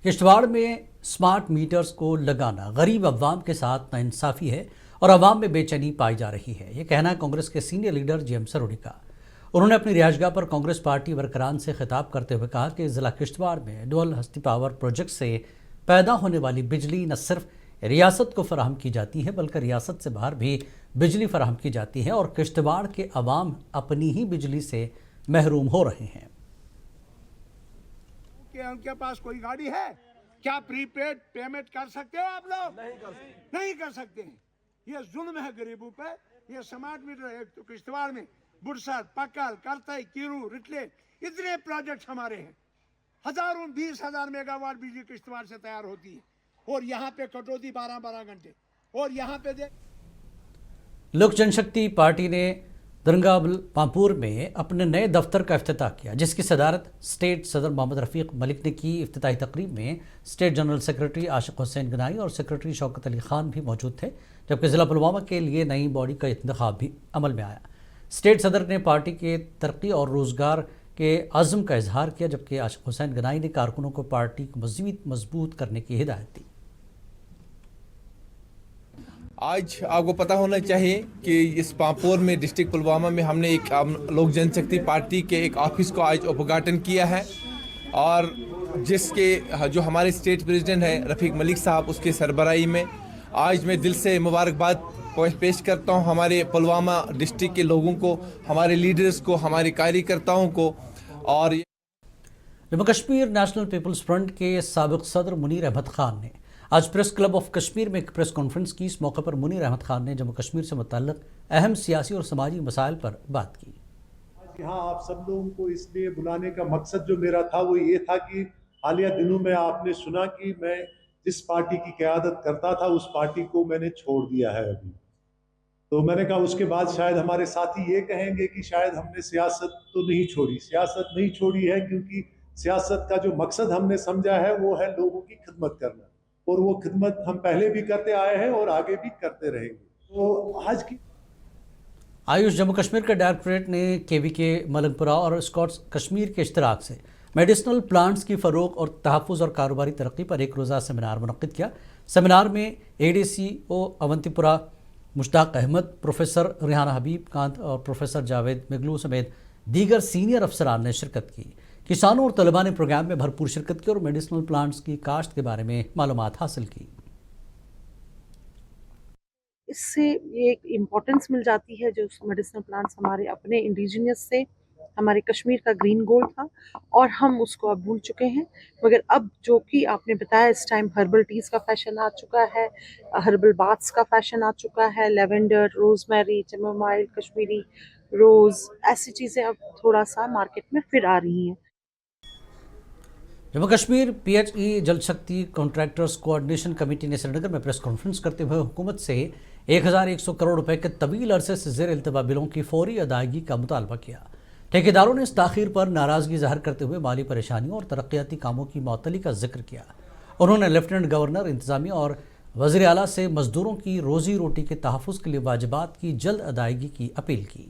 کشتواڑ میں smart meters کو لگانا غریب عوام کے ساتھ ناانصافی ہے اور عوام میں بے چینی پائی جا رہی ہے، یہ کہنا ہے کانگریس کے سینئر لیڈر جی ایم سروڑی کا۔ انہوں نے اپنی رہائش گاہ پر کانگریس پارٹی ورکران سے خطاب کرتے ہوئے کہا کہ ضلع کشتواڑ میں ڈول ہستی پاور پروجیکٹ سے پیدا ہونے والی بجلی نہ صرف ریاست کو فراہم کی جاتی ہے بلکہ ریاست سے باہر بھی بجلی فراہم کی جاتی ہے اور کشتواڑ کے عوام اپنی ہی بجلی سے محروم ہو رہے ہیں۔ کہ ان کے پاس کوئی گاڑی ہے کیا پری پیڈ پیمنٹ کر سکتے ہو آپ لوگ؟ نہیں کر سکتے ہیں۔ یہ ظلم ہے غریبوں پہ۔ یہ سمارٹ میٹر کشتواڑ میں برسات، پکال، کرتائی، کیرو، رٹلے اتنے پروجیکٹ ہمارے ہیں۔ ہزاروں 20,000 میگا واٹ بجلی کشتواڑ سے تیار ہوتی ہے اور یہاں پہ کٹوتی 12 گھنٹے اور یہاں پہ لوک جن شکتی پارٹی نے درنگابل پامپور میں اپنے نئے دفتر کا افتتاح کیا، جس کی صدارت اسٹیٹ صدر محمد رفیق ملک نے کی۔ افتتاحی تقریب میں اسٹیٹ جنرل سیکرٹری عاشق حسین گنائی اور سیکرٹری شوکت علی خان بھی موجود تھے، جبکہ ضلع پلوامہ کے لیے نئی باڈی کا انتخاب بھی عمل میں آیا۔ اسٹیٹ صدر نے پارٹی کے ترقی اور روزگار کے عزم کا اظہار کیا، جبکہ عاشق حسین گنائی نے کارکنوں کو پارٹی کو مزید مضبوط کرنے کی ہدایت دی۔ آج آپ کو پتہ ہونا چاہیے کہ اس پامپور میں ڈسٹرکٹ پلوامہ میں ہم نے ایک لوک جن شکتی پارٹی کے ایک آفس کو آج اپگھاٹن کیا ہے، اور جس کے جو ہمارے اسٹیٹ پریزیڈنٹ ہیں رفیق ملک صاحب اس کے سربراہی میں آج میں دل سے مبارکباد پیش کرتا ہوں ہمارے پلوامہ ڈسٹرکٹ کے لوگوں کو، ہمارے لیڈرز کو، ہمارے کاریہ کرتاؤں کو۔ اور Jammu Kashmir National People's Front کے سابق صدر منیر احمد خان نے آج پریس کلب آف کشمیر میں ایک پریس کانفرنس کی۔ اس موقع پر منیر احمد خان نے جموں کشمیر سے متعلق اہم سیاسی اور سماجی مسائل پر بات کی۔ یہاں آپ سب لوگوں کو اس لیے بلانے کا مقصد جو میرا تھا وہ یہ تھا کہ حالیہ دنوں میں آپ نے سنا کہ میں جس پارٹی کی قیادت کرتا تھا اس پارٹی کو میں نے چھوڑ دیا ہے ابھی۔ تو میں نے کہا اس کے بعد شاید ہمارے ساتھی یہ کہیں گے کہ شاید ہم نے سیاست تو نہیں چھوڑی۔ سیاست نہیں چھوڑی ہے کیونکہ سیاست کا جو مقصد ہم نے سمجھا ہے وہ ہے لوگوں کی خدمت کرنا، اور وہ خدمت ہم پہلے بھی کرتے آئے ہیں اور آگے بھی کرتے رہیں گے۔ تو آج کی آیوش جموں کشمیر کے ڈائریکٹوریٹ نے کے وی کے ملنگ پورہ اور اسکاٹس کشمیر کے اشتراک سے میڈیسنل پلانٹس کی فروغ اور تحفظ اور کاروباری ترقی پر ایک روزہ سیمینار منعقد کیا۔ سیمینار میں اے ڈی سی او اونتی پورہ مشتاق احمد، پروفیسر ریحانہ حبیب کانت اور پروفیسر جاوید مغلو سمیت دیگر سینئر افسران نے شرکت کی۔ کسانوں اور طلباء نے پروگرام میں بھرپور شرکت کی اور میڈیسنل پلانٹس کی کاشت کے بارے میں معلومات حاصل کی۔ اس سے ایک امپورٹنس مل جاتی ہے جو میڈیسنل پلانٹس ہمارے اپنے انڈیجینس سے ہمارے کشمیر کا گرین گولڈ تھا اور ہم اس کو اب بھول چکے ہیں، مگر اب جو کہ آپ نے بتایا اس ٹائم ہربل ٹیز کا فیشن آ چکا ہے، ہربل باتھس کا فیشن آ چکا ہے، لیونڈر، روز میری، چیمومائل، کشمیری روز، ایسی چیزیں اب تھوڑا سا مارکیٹ میں پھر آ رہی ہیں۔ Jammu Kashmir P H E Jal Shakti contractors coordination committee نے سری نگر میں پریس کانفرنس کرتے ہوئے حکومت سے 1100 کروڑ روپے کے طویل عرصے سے زیر التوا بلوں کی فوری ادائیگی کا مطالبہ کیا۔ ٹھیکیداروں نے اس تاخیر پر ناراضگی ظاہر کرتے ہوئے مالی پریشانیوں اور ترقیاتی کاموں کی معطلی کا ذکر کیا۔ انہوں نے لیفٹیننٹ گورنر، انتظامیہ اور وزیر اعلیٰ سے مزدوروں کی روزی روٹی کے تحفظ کے لیے واجبات کی جلد ادائیگی کی اپیل کی۔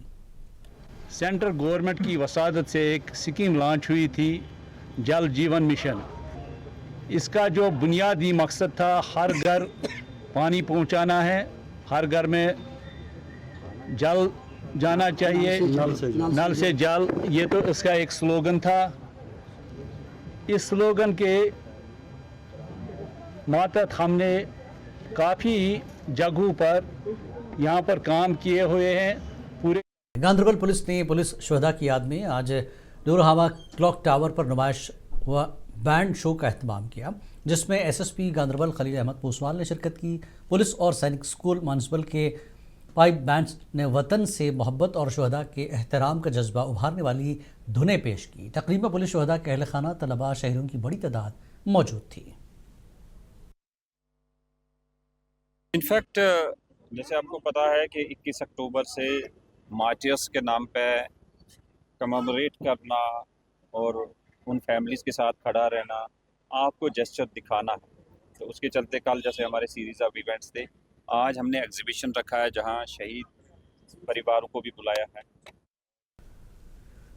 سینٹرل گورنمنٹ کی وساطت سے ایک اسکیم لانچ ہوئی تھی، جل جیون مشن۔ اس کا جو بنیادی مقصد تھا ہر گھر پانی پہنچانا ہے، ہر گھر میں جل جانا چاہیے، نل سے جل، یہ تو اس کا ایک سلوگن تھا۔ اس سلوگن کے ماتحت ہم نے کافی جگہوں پر یہاں پر کام کیے ہوئے ہیں۔ پورے گاندربل پولیس نے پولیس شہداء کی یاد میں آج نورہوا کلاک ٹاور پر نمائش و بینڈ شو کا اہتمام کیا، جس میں ایس ایس پی گاندربل خلیل احمد پوسوال نے شرکت کی۔ پولیس اور سینک اسکول مانسبل کے پائپ بینڈز نے وطن سے محبت اور شہداء کے احترام کا جذبہ ابھارنے والی دھنیں پیش کی۔ تقریب میں پولیس شہداء کے اہل خانہ، طلباء، شہریوں کی بڑی تعداد موجود تھی۔ انفیکٹ جیسے آپ کو پتا ہے کہ 21 اکتوبر سے مارٹیرس کے نام پہ کمیموریٹ کرنا اور ان فیملیز کے ساتھ کھڑا رہنا، آپ کو جسچر دکھانا ہے، تو اس کے چلتے کل جیسے ہمارے سیریز آف ایونٹس تھے، آج ہم نے ایگزیبیشن رکھا ہے جہاں شہید پریواروں کو بھی بلایا ہے۔